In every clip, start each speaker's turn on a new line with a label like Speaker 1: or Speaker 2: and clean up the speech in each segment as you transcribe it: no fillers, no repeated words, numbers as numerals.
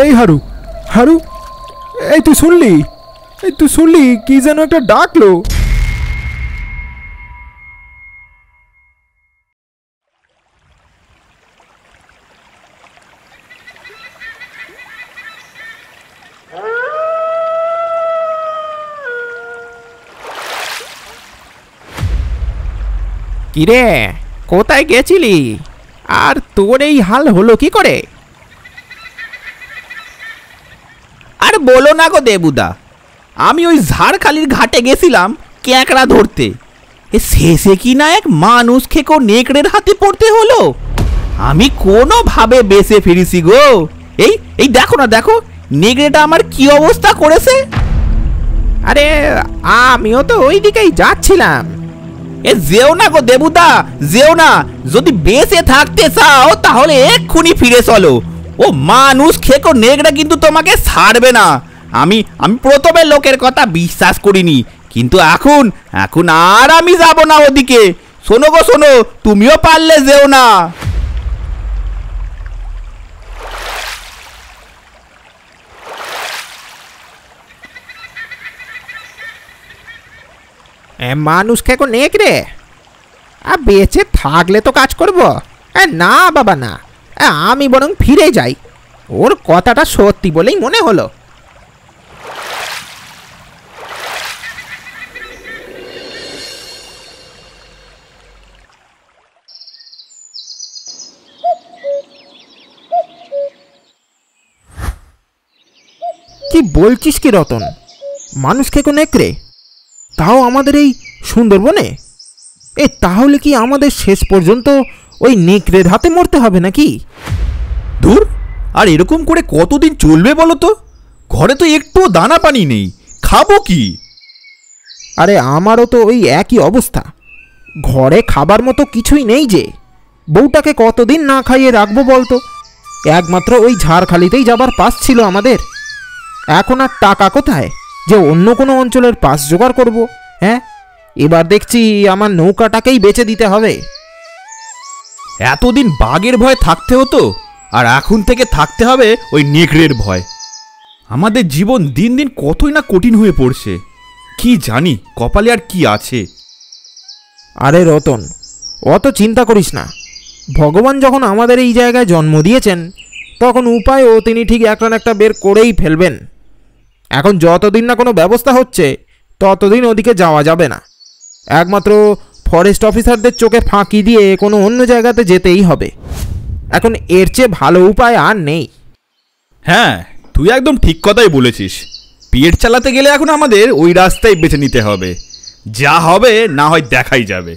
Speaker 1: এই হারু, হারু, এই তুই শুনলি? এই তুই শুনলি কি যেন একটা ডাকলো?
Speaker 2: কিরে, কোথায় গেছিলি? আর তোর এই হাল হলো কি করে? আর বলো না গো দেবুদা, আমি ওই ঝাড়খালির ঘাটে গেছিলাম ক্যাঁকড়া ধরতে। শেষে কি না এক মানুষ খেকো নেকড়ের হাতে পড়তে হলো। আমি কোনোভাবে বেঁচে ফিরেছি গো। এই এই দেখো না, দেখো নেকড়েটা আমার কি অবস্থা করেছে। আরে আমিও তো ওই দিকেই যাচ্ছিলাম। যেও না গো দেবুদা, যেও না। যদি বেঁচে থাকতে চাও তাহলে এক্ষুনি ফিরে চলো। ও মানুষ খেকো নেকড়া কিন্তু তোমাকে ছাড়বে না। আমি প্রথমে লোকের কথা বিশ্বাস করিনি, কিন্তু এখন এখন আর আমি যাব না ওদিকে। শোনো গো শোনো, তুমিও পারলে যেও না। মানুষ খেকো নেকড়ে বেঁচে থাকলে তো কাজ করব। না বাবা না, আমি বরং ফিরে যাই। ওর কথাটা সত্যি বলেই মনে হলো। কি বলছিস কি রতন? মানুষ খেকো নেকড়ে, তাও আমাদের এই সুন্দরবনে? তাহলে কি আমাদের শেষ পর্যন্ত ওই নেকড়ের হাতে মরতে হবে নাকি?
Speaker 3: ধুর, আর এরকম করে কতদিন চলবে বলো তো? ঘরে তো একটু দানা পানি নেই, খাবো কি?
Speaker 2: আরে আমারও তো ওই একই অবস্থা। ঘরে খাবার মতো কিছুই নেই যে। বউটাকে কতদিন না খাইয়ে রাখবো বলতো? একমাত্র ওই ঝাড়খালিতেই যাবার পাস ছিল আমাদের। এখন আর টাকা কোথায় যে অন্য কোনো অঞ্চলের পাস জোগাড় করব? হ্যাঁ, এবার দেখছি আমার নৌকাটাকেই বেচে দিতে হবে।
Speaker 3: এতদিন বাঘের ভয় থাকতে হতো, আর এখন থেকে থাকতে হবে ওই নেকড়ের ভয়। আমাদের জীবন দিন দিন কতই না কঠিন হয়ে পড়ছে। কি জানি কপালে আর কি আছে।
Speaker 2: আরে রতন, অত চিন্তা করিস না। ভগবান যখন আমাদের এই জায়গায় জন্ম দিয়েছেন, তখন উপায়ও তিনি ঠিক একটা না একটা বের করেই ফেলবেন। এখন যতদিন না কোনো ব্যবস্থা হচ্ছে, ততদিন ওদিকে যাওয়া যাবে না। একমাত্র ফরেস্ট অফিসারদের চোখে ফাঁকি দিয়ে কোনো অন্য জায়গাতে যেতেই হবে। এখন এর চেয়ে ভালো উপায় আর নেই।
Speaker 3: হ্যাঁ, তুই একদম ঠিক কথাই বলেছিস। পেট চালাতে গেলে এখন আমাদের ওই রাস্তায় বেছে নিতে হবে। যা হবে না হয় দেখাই যাবে।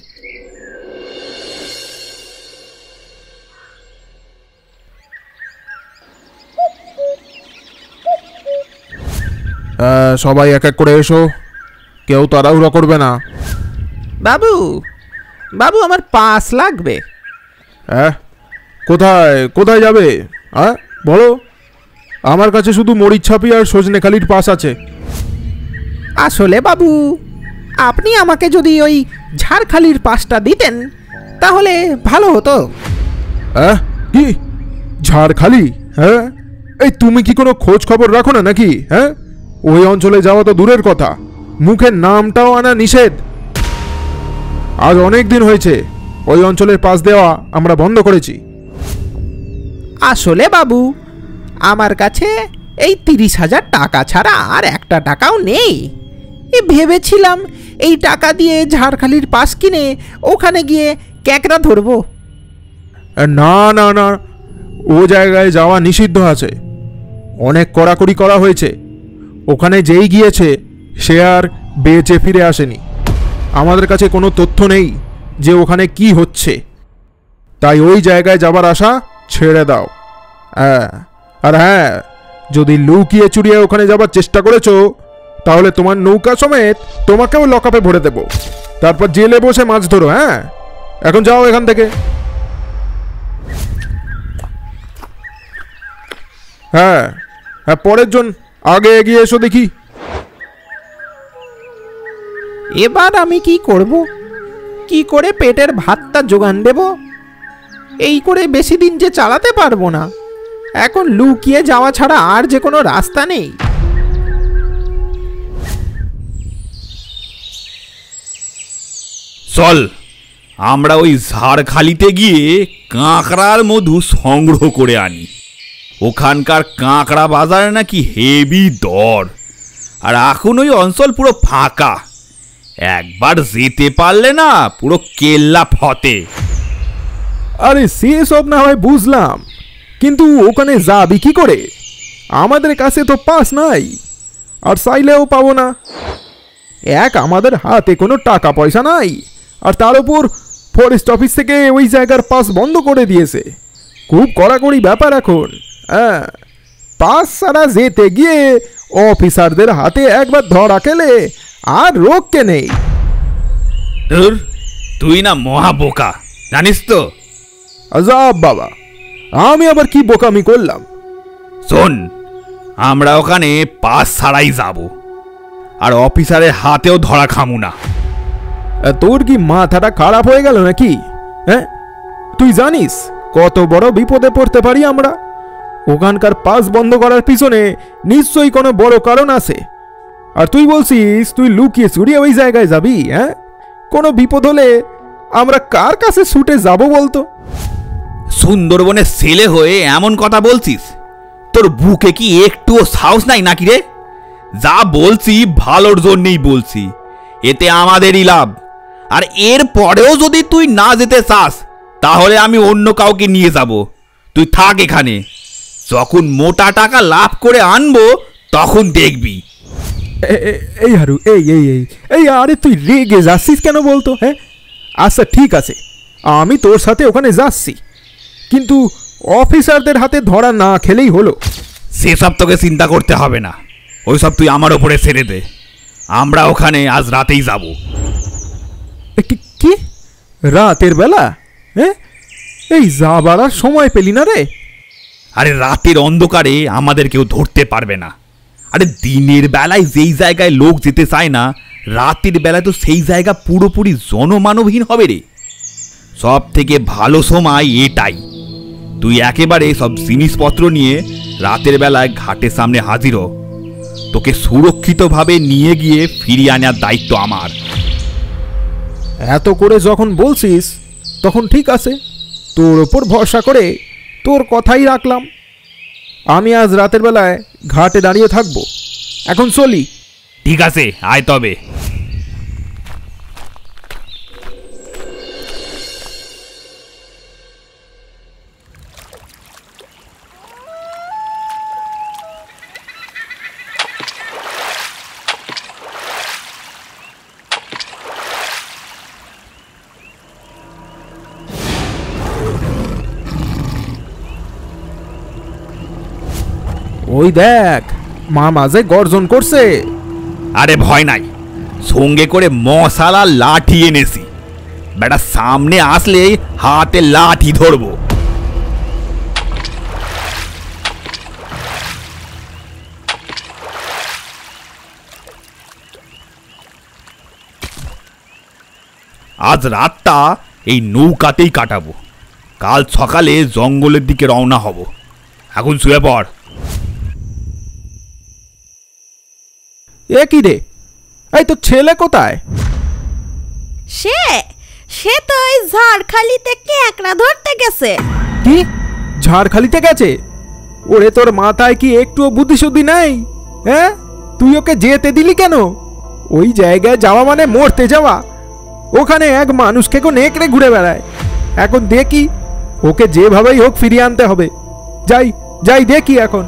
Speaker 1: সবাই এক এক করে এসো, কেউ তাড়াহুড়ো করবে না।
Speaker 2: বাবু, বাবু আমার পাস লাগবে।
Speaker 1: হ্যাঁ, কোথায় কোথায় যাবে? হ্যাঁ বলো। আমার কাছে শুধু মরিচছাপি আর সজনেখালির পাস আছে।
Speaker 2: আসলে বাবু, আপনি আমাকে যদি ওই ঝাড়খালির পাসটা দিতেন তাহলে ভালো হতো।
Speaker 1: হ্যাঁ, কি ঝাড়খালি? হ্যাঁ, এই তুমি কি কোনো খোঁজ খবর রাখো না নাকি? হ্যাঁ, ওই অঞ্চলে যাওয়া তো দূরের কথা, মুখের নামটাও আনা নিষেধ। আজ অনেক দিন হয়েছে ওই অঞ্চলের পাস দেওয়া আমরা বন্ধ করেছি।
Speaker 2: আসলে বাবু, আমার কাছে এই 30,000 টাকা ছাড়া আর একটা টাকাও নেই। ভেবেছিলাম এই টাকা দিয়ে ঝাড়খালির পাস কিনে ওখানে গিয়ে ক্যাঁকড়া ধরবো।
Speaker 1: না না না, ও জায়গায় যাওয়া নিষিদ্ধ আছে। অনেক কড়াকড়ি করা হয়েছে। ওখানে যেই গিয়েছে সে আর বেঁচে ফিরে আসেনি। আমাদের কাছে কোনো তথ্য নেই যে ওখানে কি হচ্ছে, তাই ওই জায়গায় যাবার আশা ছেড়ে দাও। হ্যাঁ, আর হ্যাঁ, যদি লুকিয়ে চুরিয়ে ওখানে যাবার চেষ্টা করেছো তাহলে তোমার নৌকা সমেত তোমাকেও লকআপে ভরে দেব, তারপর জেলে বসে মাছ ধরো। হ্যাঁ, এখন যাও এখান থেকে। হ্যাঁ হ্যাঁ, পরের জন আগে এগিয়ে এসো দেখি।
Speaker 2: এবার আমি কি করব? কি করে পেটের ভাতটা জোগান দেব? এই করে বেশি দিন যে চালাতে পারবো না।
Speaker 1: এখন লুকিয়ে যাওয়া ছাড়া আর যে কোনো রাস্তা নেই।
Speaker 3: চল আমরা ওই ঝাড়খালিতে গিয়ে কাঁকড়ার মধু সংগ্রহ করে আনি। ওখানকার কাঁকড়া বাজারে নাকি হেভি দর, আর এখন ওই অঞ্চল পুরো ফাঁকা। একবার যেতে পারলে না পুরো কেল্লা ফতে।
Speaker 1: আরে সেসব না হয় বুঝলাম, কিন্তু ওখানে যাবি কি করে? আমাদের কাছে তো পাস নাই, আর চাইলেও পাবো না। আমাদের হাতে কোনো টাকা পয়সা নাই, আর তার উপর ফরেস্ট অফিস থেকে ওই জায়গার পাস বন্ধ করে দিয়েছে। খুব কড়াকড়ি ব্যাপার এখন। হ্যাঁ, পাস ছাড়া যেতে গিয়ে অফিসারদের হাতে একবার ধরা খেলে আর রোগকে নেই।
Speaker 3: ধুর, তুই না মহা বোকা, জানিস তো।
Speaker 1: আজাব বাবা, আমি আবার কি বোকামি করলাম?
Speaker 3: শোন, আমরা ওখানে পাস ছাড়াই যাব, আর অফিসারের হাতেও ধরা খামু না।
Speaker 1: তোর কি মাথাটা খারাপ হয়ে গেল নাকি? হ্যাঁ, তুই জানিস কত বড় বিপদে পড়তে পারি আমরা? ওখানকার পাস বন্ধ করার পিছনে নিশ্চয়ই কোনো বড় কারণ আছে। আর তুই বলছিস তুই লুকিয়ে চুরিয়ে ওই জায়গায় যাবি? হ্যাঁ, কোনো বিপদ হলে আমরা কার কাছে ছুটে যাব বলতো?
Speaker 3: সুন্দরবনের ছেলে হয়ে এমন কথা বলছিস? তোর বুকে কি একটুও সাহস নাই নাকি রে? যা বলছি ভালোর জন্যই বলছি, এতে আমাদেরই লাভ। আর এর পরেও যদি তুই না যেতে চাস তাহলে আমি অন্য কাউকে নিয়ে যাব। তুই থাক এখানে, যখন মোটা টাকা লাভ করে আনবো তখন দেখবি।
Speaker 1: এই হারু, এই এই এই এই আরে তুই রেগে যাচ্ছিস কেন বলতো? হ্যাঁ, আচ্ছা ঠিক আছে, আমি তোর সাথে ওখানে যাচ্ছি, কিন্তু অফিসারদের হাতে ধরা না খেলেই হলো।
Speaker 3: সেসব তোকে চিন্তা করতে হবে না, ওইসব তুই আমার ওপরে ছেড়ে দে। আমরা ওখানে আজ রাতেই যাব।
Speaker 1: কি রাতের বেলা? হ্যাঁ, এই যাবার আর সময় পেলি না রে?
Speaker 3: আরে রাতের অন্ধকারে আমাদের কেউ ধরতে পারবে না। আরে দিনের বেলায় যেই জায়গায় লোক যেতে চায় না, রাতের বেলায় তো সেই জায়গা পুরোপুরি জনমানবহীন হবে রে। সব থেকে ভালো সময় এটাই। তুই একেবারে সব জিনিসপত্র নিয়ে রাতের বেলায় ঘাটের সামনে হাজির হ। তোকে সুরক্ষিতভাবে নিয়ে গিয়ে ফিরিয়ে আনার দায়িত্ব আমার।
Speaker 1: এত করে যখন বলছিস তখন ঠিক আছে, তোর ওপর ভরসা করে তোর কথাই রাখলাম। আমি আজ রাতের বেলায় ঘাটে দাঁড়িয়ে থাকবো। এখন চলি।
Speaker 3: ঠিক আছে, আয় তবে।
Speaker 1: ওই দেখ, মা মাঝে গর্জন করছে।
Speaker 3: আরে ভয় নাই, সঙ্গে করে মশালা লাঠি এনেছি। বেটা সামনে আসলেই হাতে লাঠি ধরবো। আজ রাতটা এই নৌকাতেই কাটাবো, কাল সকালে জঙ্গলের দিকে রওনা হব। এখন শুয়ে পড়।
Speaker 1: এ কি রে, এই তো ছেলে কোথায়?
Speaker 4: সে সে তো ওই ঝাড়খালিতে ক্যাঁকড়া ধরতে গেছে।
Speaker 1: কি ঝাড়খালিতে গেছে? ওরে তোর মাথায় কি একটুও বুদ্ধিশুদ্ধি নাই? হ্যাঁ, তুই ওকে যেতে দিলি কেন? ওই জায়গায় যাওয়া মানে মরতে যাওয়া। ওখানে এক মানুষকে নেকড়ে ঘুরে বেড়ায়। এখন দেখি ওকে যেভাবেই হোক ফিরিয়ে আনতে হবে। যাই যাই দেখি এখন।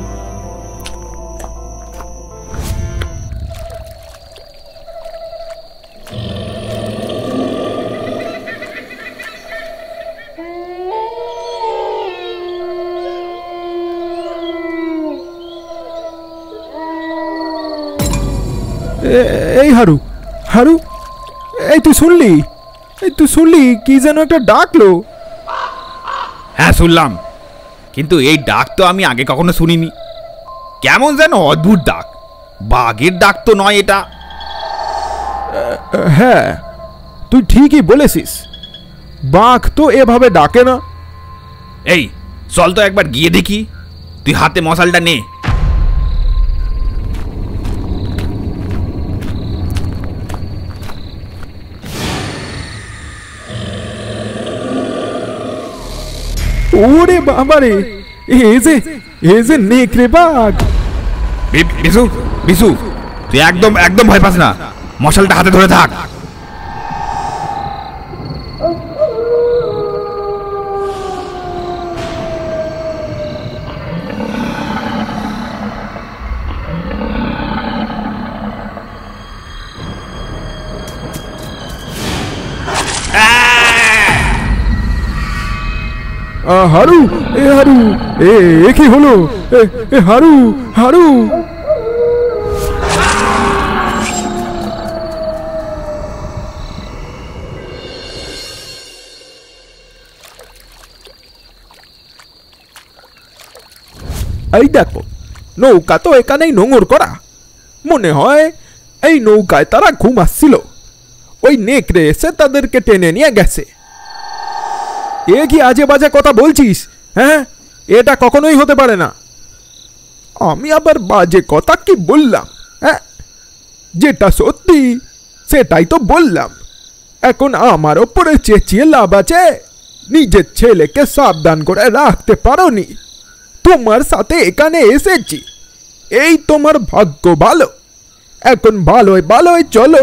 Speaker 1: এই হারু, হারু, এই তুই শুনলি? এই তুই শুনলি কি যেন একটা ডাকলো?
Speaker 3: হ্যাঁ শুনলাম, কিন্তু এই ডাক তো আমি আগে কখনো শুনিনি। কেমন যেন অদ্ভুত ডাক, বাঘের ডাক তো নয় এটা।
Speaker 1: হ্যাঁ, তুই ঠিকই বলেছিস, বাঘ তো এভাবে ডাকে না।
Speaker 3: এই চল তো একবার গিয়ে দেখি। তুই হাতে মশালটা নে।
Speaker 1: ওরে বাবারে, এই যে নেকড়ে বাঘ।
Speaker 3: বিশু বিশু, তুই একদম একদম ভয় পাস না, মশালটা হাতে ধরে থাক।
Speaker 1: হারু, হারু, এ কি হলো? হারু, হারু। এই দেখো, নৌকা তো এখানেই নোঙর করা। মনে হয় এই নৌকায় তারা ঘুমাচ্ছিল, ওই নেকড়ে এসে তাদেরকে টেনে নিয়ে গেছে। এ কি আজে বাজে কথা বলছিস? হ্যাঁ, এটা কখনোই হতে পারে না। আমি আবার বাজে কথা কি বললাম? হ্যাঁ, যেটা সত্যি সেটাই তো বললাম। এখন আমার ওপরে চেঁচিয়ে লাভ আছে? নিজের ছেলেকে সাবধান করে রাখতে পারোনি, তোমার সাথে এখানে এসেছি, এই তোমার ভাগ্য ভালো। এখন ভালোই ভালোই চলো,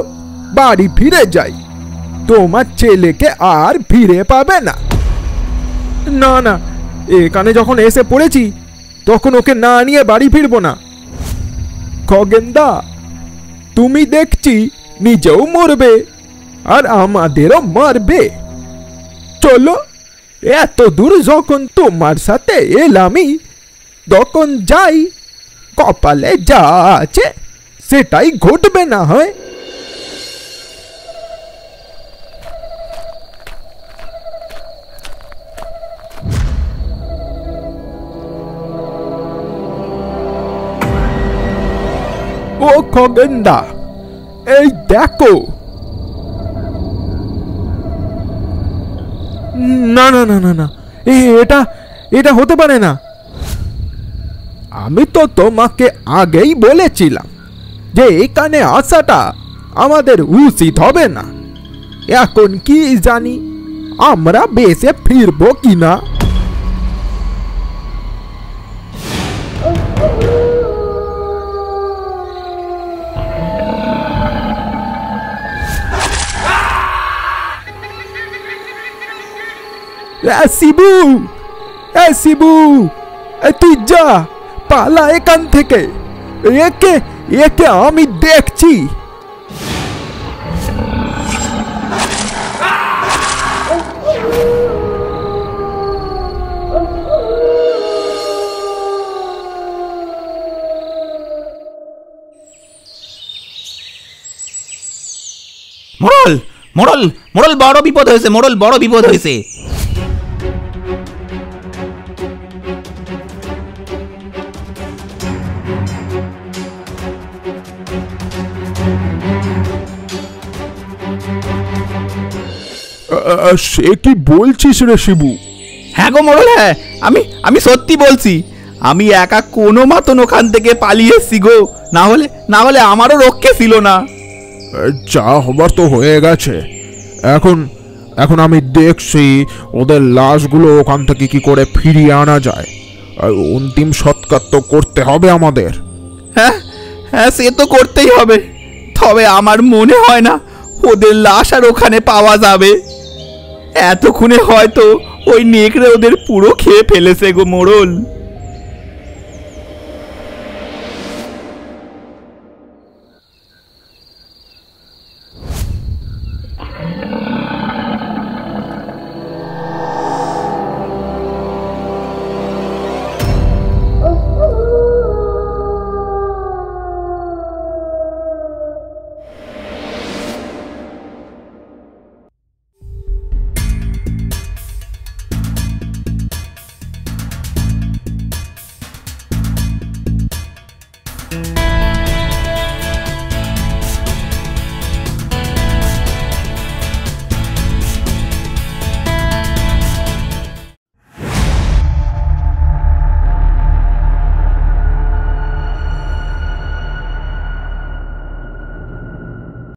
Speaker 1: বাড়ি ফিরে যাই, তোমার ছেলেকে আর ফিরে পাবে না। না না, এখানে যখন এসে পড়েছি তখন ওকে না নিয়ে বাড়ি ফিরবো না। খগেনদা, তুমি দেখছি নিজেও মরবে আর আমাদেরও মারবে। চলো, এত দূর যখন তোমার সাথে এলামই, তখন যাই, কপালে যা আছে সেটাই ঘটবে না হয়। ও খগেনদা, এই দেখো। না না না না না, এটা এটা হতে পারে না। আমি তো তোমাকে আগেই বলেছিলাম যে এখানে আসাটা আমাদের উচিত হবে না। এখন কি জানি আমরা বেঁচে ফিরবো কিনা। শিবু, শিবু, তুই যা, পালা এখান থেকে। একে একে আমি দেখছি।
Speaker 2: মোড়ল, মোড়ল, মোড়ল, বড় বিপদ হয়েছে, মোড়ল, বড় বিপদ হয়েছে।
Speaker 1: সে কি বলছিস রে শিবু?
Speaker 2: হ্যাঁ গো মোড়ল, হ্যাঁ, আমি সত্যি বলছি। আমি একা কোনো মতন ওখান থেকে পালিয়ে এসছি গো, না হলে আমারও রক্ষে ছিল না।
Speaker 1: যা হবার তো হয়ে গেছে। এখন এখন আমি দেখছি ওদের লাশগুলো ওখান থেকে কি করে ফিরিয়ে আনা যায়। অন্তিম সৎকার তো করতে হবে আমাদের।
Speaker 2: হ্যাঁ হ্যাঁ, সে তো করতেই হবে, তবে আমার মনে হয় না ওদের লাশ আর ওখানে পাওয়া যাবে। এতক্ষণে হয়তো ওই নেকড়ে ওদের পুরো খেয়ে ফেলেছে গো মোড়ল।